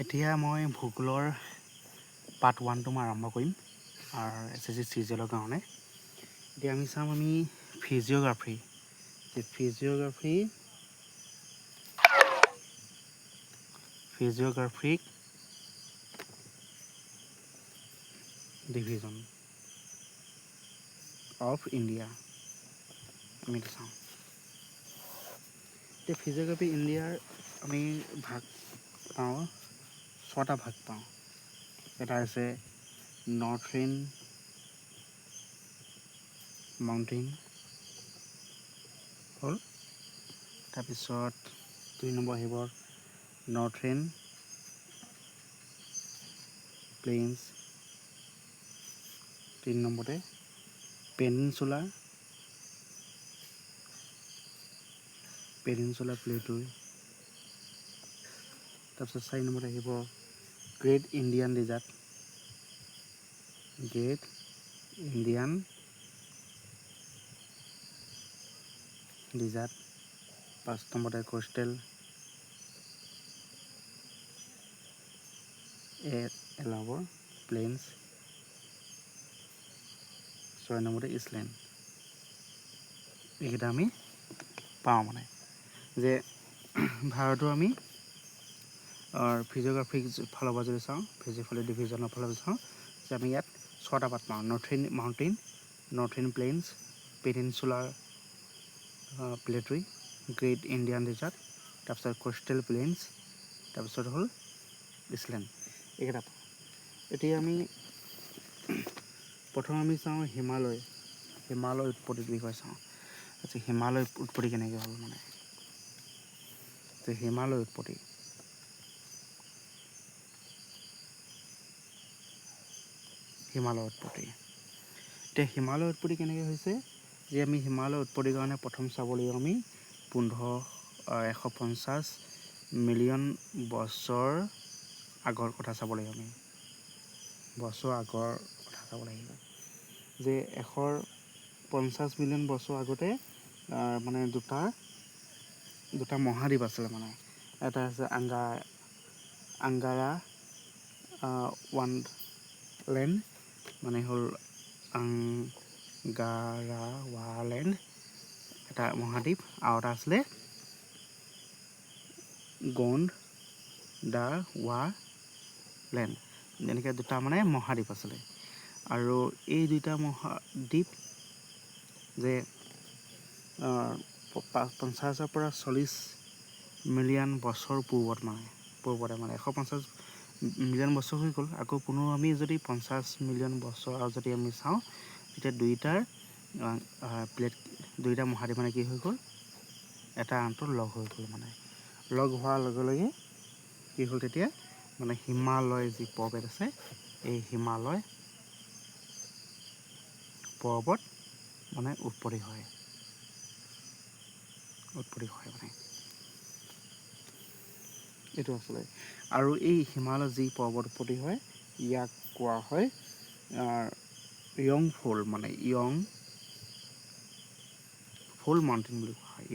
এতিয়া মই ভূগোলৰ পাৰ্ট 1টো মই আৰম্ভ কৰিম আৰু SSC চিজিএলৰ কাৰণে। এতিয়া আমি চাম আমি ফিজিঅ'গ্ৰাফী ফিজিঅ'গ্ৰাফিক ডিভিজন অফ ইণ্ডিয়া আমি এইটো চাওঁ। এতিয়া ফিজিঅ'গ্ৰাফী ইণ্ডিয়াৰ আমি ভাগ পাওঁ 6টা ভাগ পাওঁ। এটা আছে নৰ্থইন মাউণ্টেইন হ'ল, তাৰপিছত 2 নম্বৰ আহিব নৰ্থইন প্লেইনছ, 3 নম্বৰতে পেনিনচুলা প্লেটুৰ, তাৰপিছত 4 নম্বৰত আহিব গ্ৰেট ইণ্ডিয়ান ডেজাৰ্ট, 5 নম্বৰতে কোষ্টেল এলাবৰ প্লেইনছ, 6 নম্বৰতে ইছলেণ্ড। এইকেইটা আমি পাওঁ মানে যে ভাৰতৰ আমি ফিজিঅ'গ্ৰাফিক ফালৰ পৰা যদি চাওঁ, ফিজিঅ'গ্ৰাফি ডিভিজনৰ ফালৰ পৰা চাওঁ যে আমি ইয়াত 6টা পাৰ্ট পাওঁ। Northern mountain, northern plains, peninsular প্লেটুৰী, গ্ৰেট ইণ্ডিয়ান ডেজাৰ্ট, তাৰপিছত কোষ্টেল প্লেইনছ, তাৰপিছত হ'ল ইছলেণ্ড। এইকেইটা পাওঁ। এতিয়া আমি প্ৰথম আমি চাওঁ হিমালয় উৎপত্তিৰ বিষয়ে চাওঁ। আচ্ছা, হিমালয় উৎপত্তি কেনেকৈ হ'ল মানে যে হিমালয় উৎপত্তি এতিয়া হিমালয় উৎপত্তি কেনেকৈ হৈছে যে আমি হিমালয় উৎপত্তিৰ কাৰণে প্ৰথম চাব লাগিব আমি 150 মিলিয়ন বছৰ আগৰ কথা চাব লাগিব। আমি বছৰ আগৰ কথা চাব লাগিব যে 150 মিলিয়ন বছৰ আগতে মানে দুটা মহাদ্বীপ আছিলে মানে। এটা আছে আংগাৰা ৱাণ্ডলেণ্ড মানে হ'ল আংগাৰাৱালেণ্ড এটা মহাদ্বীপ, আৰু এটা আছিলে গণ্ডাৱালেণ্ড। এনেকৈ দুটা মানে মহাদ্বীপ আছিলে। আৰু এই দুইটা মহাদ্বীপ যে 50ৰ পৰা 40 মিলিয়ন বছৰ পূৰ্বতে মানে 150 মিলিয়ন বছৰ হৈ গ'ল। আকৌ পুনৰ আমি যদি 50 মিলিয়ন বছৰ যদি আমি চাওঁ, তেতিয়া দুইটা মহাদ্বীপ মানে কি হৈ গ'ল, এটা আনটো লগ হৈ গ'ল। মানে লগ হোৱাৰ লগে লগে কি হ'ল তেতিয়া মানে হিমালয় যি পৰ্বত আছে, এই হিমালয় পৰ্বত মানে উৎপত্তি হয় মানে এইটো আছিলে। আৰু এই হিমালয় যি পৰ্বত উৎপত্তি হয়, ইয়াক কোৱা হয় য়ংফল মাউণ্টেইন বুলি কোৱা হয়।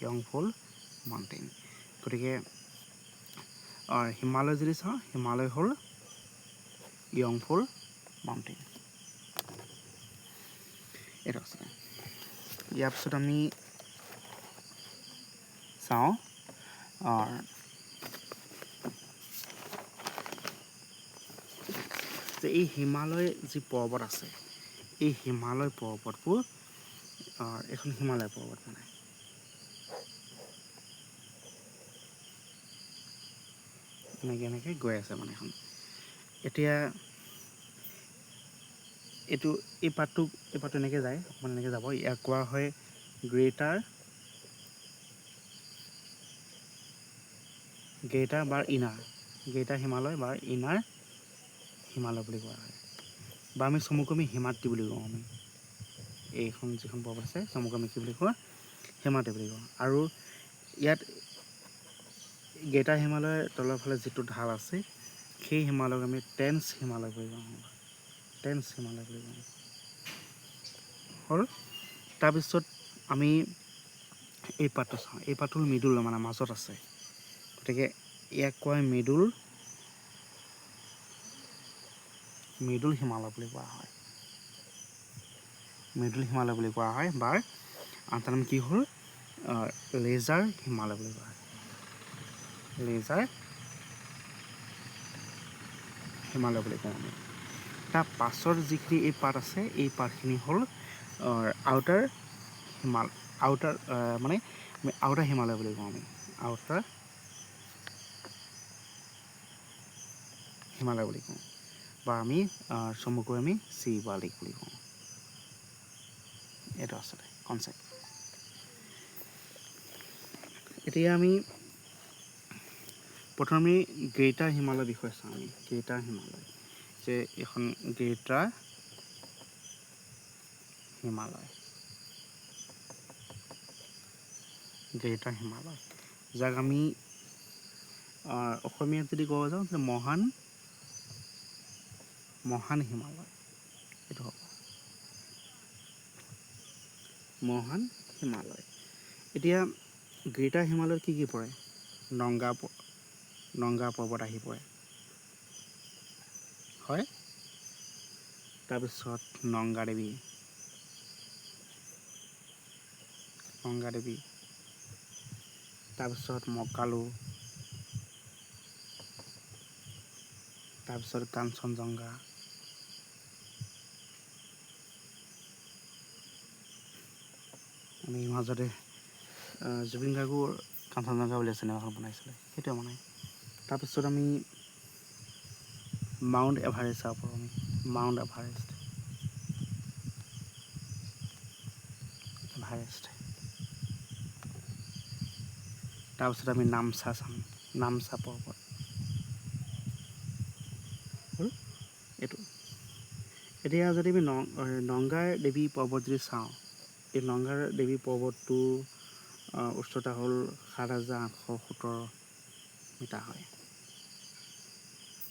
য়ংফল মাউণ্টেইন। গতিকে হিমালয় যদি চাওঁ, হিমালয় হ'ল য়ংফল মাউণ্টেইন। এইটো আছিলে। ইয়াৰ পিছত আমি চাওঁ যে এই হিমালয় যি পৰ্বত আছে, এই হিমালয় পৰ্বতবোৰ এখন হিমালয় পৰ্বত মানে এনেকৈ গৈ আছে মানে এখন। এতিয়া এই পাতটো এনেকৈ যায়, অকণমান এনেকৈ যাব। ইয়াক কোৱা হয় গ্ৰেটাৰ বা গ্ৰেটাৰ হিমালয় বা ইনাৰ হিমালয় বুলি কোৱা হয়, বা আমি চমুকৈ হিমাদ্ৰী বুলি কওঁ। আমি এইখন যিখন পৰ্বত আছে, চমুকৈ আমি কি বুলি কোৱা, হিমাদ্ৰী বুলি কওঁ। আৰু ইয়াত গ্ৰেটাৰ হিমালয়ৰ তলৰ ফালে যিটো ঢাল আছে, সেই হিমালয়ক আমি টেন্স হিমালয় বুলি কওঁ হ'ল। তাৰপিছত আমি এই পাতটো চাওঁ, এই পাতটো মিডুল মানে মাজত আছে, গতিকে ইয়াক কয় মিডুল হিমালয় বুলি কোৱা হয়। মিডুল হিমালয় বুলি কোৱা হয়, বা আন এটা নাম কি হ'ল লেজাৰ হিমালয় বুলি কোৱা হয়। লেজাৰ হিমালয় বুলি কওঁ আমি। তাৰ পাছৰ যিখিনি এই পাত আছে, এই পাতখিনি হ'ল আউটাৰ মানে আউটাৰ হিমালয় বুলি কওঁ আমি। আউটাৰ হিমালয় বুলি কওঁ, বা আমি চমুকৈ আমি শিৱালিক বুলি কওঁ। এইটো আচলতে কনচেপ্ট। এতিয়া আমি প্ৰথমে গ্ৰেটাৰ হিমালয়ৰ বিষয়ে চাওঁ আমি। গ্ৰেটাৰ হিমালয়, যে এখন গ্ৰেটাৰ হিমালয়, গ্ৰেটাৰ হিমালয়, যাক আমি অসমীয়াত যদি ক'ব যাওঁ যে মহান হিমালয়, এইটো হ'ব মহান হিমালয়। এতিয়া গ্ৰেটাৰ হিমালয়ত কি পৰে? নংগা পৰ্বত আহি পৰে, হয়। তাৰপিছত নংগা দেৱী, তাৰপিছত মকালু, তাৰপিছত কাঞ্চনজংঘা, আমি মাজতে জুবিন গাৰ্গৰ কাঞ্চনজংঘা বুলি চিনেমাখন বনাইছিলে, সেইটোৱে মানে। তাৰপিছত আমি মাউণ্ট এভাৰেষ্ট চাব পাৰোঁ। মাউণ্ট এভাৰেষ্ট, তাৰপিছত আমি নামচা চাম, নামচা পৰ্বত, এইটো। এতিয়া যদি আমি নংগাৰ দেৱী পৰ্বত যদি চাওঁ, এই নংগাৰ দেৱী পৰ্বতটোৰ উচ্চতা হ'ল ৭,৮১৭ মিটাৰ হয়।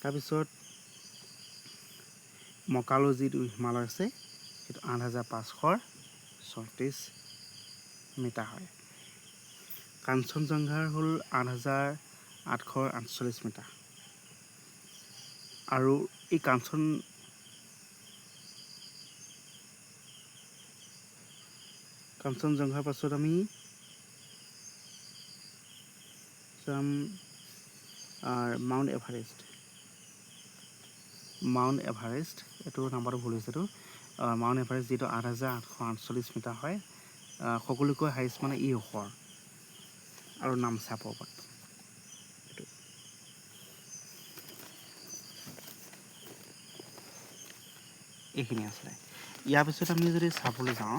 তাৰপিছত মকালু যিটো হিমালয় আছে, সেইটো ৮,৫৩৬ মিটাৰ হয়। কাঞ্চনজংঘাৰ হ'ল ৮,৮৪৮ মিটাৰ। আৰু এই কাঞ্চনজংঘাৰ পাছত আমি চাম মাউণ্ট এভাৰেষ্ট। এইটো নাম্বাৰটো ভুল হৈছে, এইটো মাউণ্ট এভাৰেষ্ট, যিটো ৮,৮৪৮ মিটাৰ হয়। সকলোতকৈ হাইষ্ট মানে ই ওখৰ। আৰু নামচা পৰ্বত, এইখিনি আছিলে। ইয়াৰ পিছত আমি যদি চাবলৈ যাওঁ,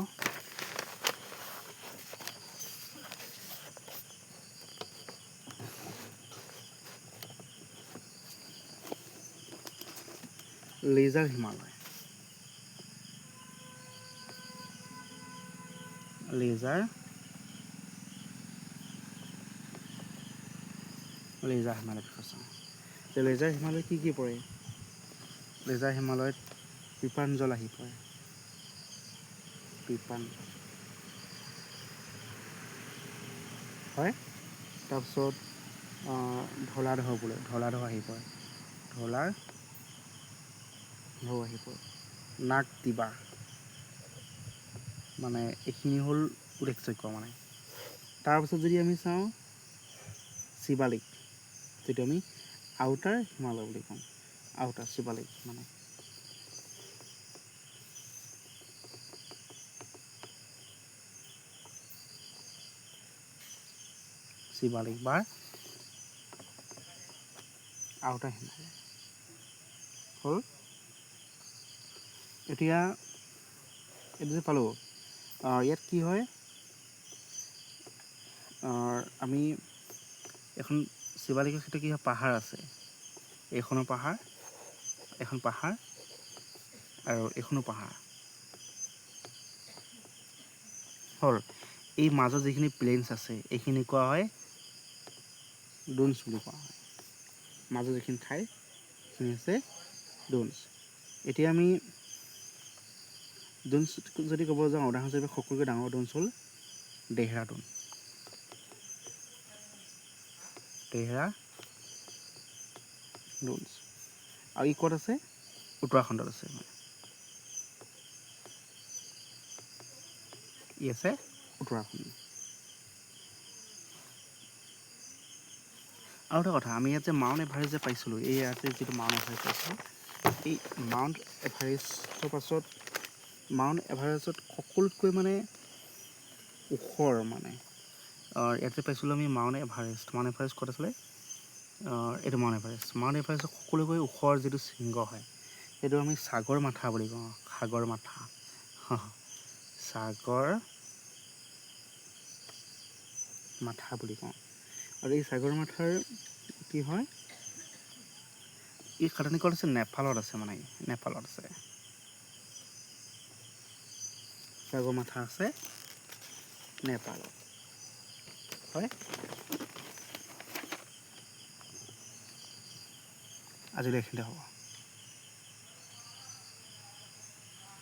লেজাৰ হিমালয়, লেজাৰ হিমালয় বিষয়ে চাওঁ। যে লেজাৰ হিমালয়ত কি পৰে? লেজাৰ হিমালয়ত কৃপাঞ্জল আহি পৰে, হয়। তাৰপিছত ঢলাঢৌ আহি পৰে, নাগটিবা, মানে এইখিনি হ'ল উল্লেখযোগ্য মানে। তাৰপিছত যদি আমি চাওঁ শিৱালিক, যিটো আমি আউটাৰ হিমালয় বুলি কওঁ, আউটাৰ শিৱালিক মানে। শিৱালিক বা আউটাৰ হিমালয় হ'ল। এতিয়া এইটো যে পালোঁ, ইয়াত কি হয়, আমি এখন শিৱালিকৰ ক্ষেত্ৰত কি হয়, পাহাৰ আছে। এইখনো পাহাৰ, এখন পাহাৰ, আৰু এইখনো পাহাৰ হ'ল। এই মাজত যিখিনি প্লেইনছ আছে, এইখিনি কোৱা হয় ডুনছ বুলি কোৱা হয়। মাজৰ যিখিনি ঠাই, সেইখিনি হৈছে ডুনছ। এতিয়া আমি ডুনছ যদি ক'ব যাওঁ, উদাহৰণস্বৰূপে সকলোতকৈ ডাঙৰ ডুনছ হ'ল ডেহৰাডুন। ডেহৰাডুন আৰু ই ক'ত আছে উত্তৰাখণ্ডত আছে ই আছে উত্তৰাখণ্ড আৰু এটা কথা আমি ইয়াত যে মাউণ্ট এভাৰেষ্ট যে পাইছিলোঁ এই ইয়াতে যিটো মাউণ্ট এভাৰেষ্ট পাইছিলোঁ এই মাউণ্ট এভাৰেষ্টৰ পাছত মাউণ্ট এভাৰেষ্টত সকলোতকৈ মানে ওখৰ মানে ইয়াতে পাইছিলোঁ আমি মাউণ্ট এভাৰেষ্ট ক'ত আছিলে এইটো মাউণ্ট এভাৰেষ্টৰ সকলোতকৈ ওখৰ যিটো শৃংগ হয় সেইটো আমি সাগৰ মাথা বুলি কওঁ সাগৰ মাথা বুলি কওঁ আৰু এই সাগৰ মাথাৰ কি হয় এই সাধাৰণতে ক'ত আছে নেপালত আছে মানে নেপালত আছে সাগৰ মাথা আছে নেপালত হয় আজিলৈ এইখিনিতে হ'ব